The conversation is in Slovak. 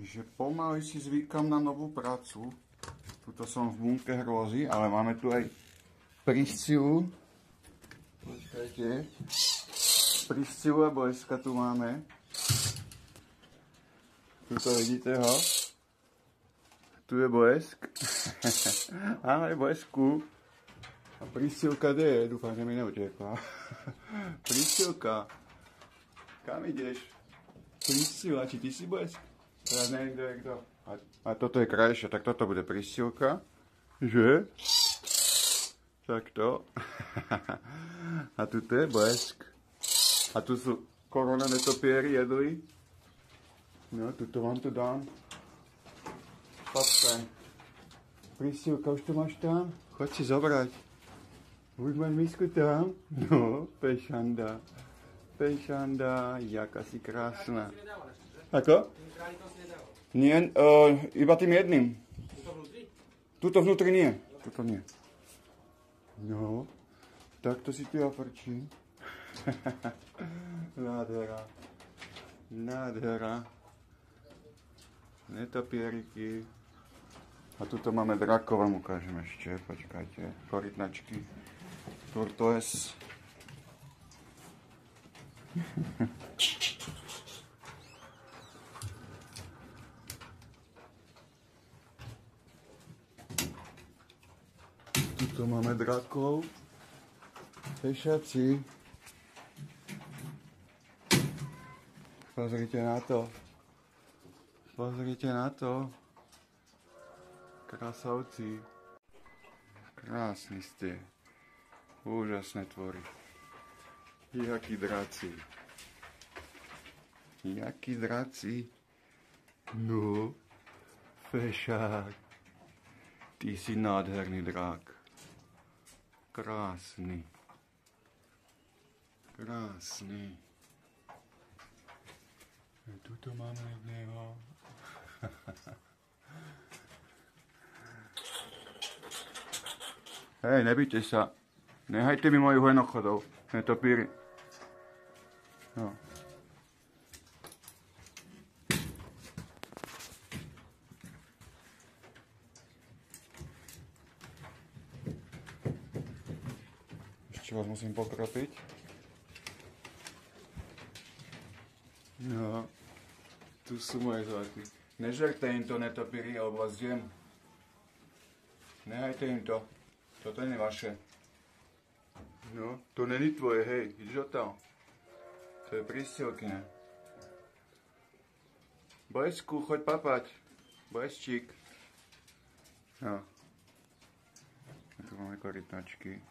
že pomaly si zvykam na novú prácu. Tuto som v bunke hrôzy, ale máme tu aj Priscilu. Počkajte. Priscilu a Boyska tu máme. Tuto vidíte ho. Tu je Boysk. Ahoj Boysku. A Priscilka kde je? Dúfam, že mi neutekla. Priscilka. Kam ideš? Priscila, či ty si Boysk? Teraz neviem, kto je kto. A toto je krajšie, tak toto bude Priscilka. Že? Takto. A tuto je Boysk. A tu sú korona netopiery jedli. No, tuto vám to dám. Papka. Priscilka, už to máš tam? Choď si zobrať. Už máš misku tam? No, pešanda. Pešanda, jaká si krásna. Ako? Nie, iba tým jedným. Tuto vnútri nie. Tuto nie. No, takto si tu ja frčím. Nádhera. Nádhera. Netopieriky. A tuto máme drakov, vám ukážem ešte. Počkajte. Korytnačky. Turtoes. Tuto máme drakov. Pešaci. Pozrite na to. Pozrite na to. Krasavci. Krásni ste. Úžasné tvory. Jakí draci. Jakí draci. No, fešák. Ty si nádherný drak. Krásny. Krásny. Tuto máme jedného. Hej, nebýte sa. Nehajte mi mojich hojnochodov. Netopíry. No. Ešte vás musím pokropiť. No. Tu sú moje zlatí. Nežerte im to netopíry, alebo vás zjem. Nehajte im to. Toto nie je vaše. No, to není tvoje, hej. Ideš odtiaľ. To je Priscilkine. Boysku, choď papať. Boysčík. No. Tu máme korytnačky.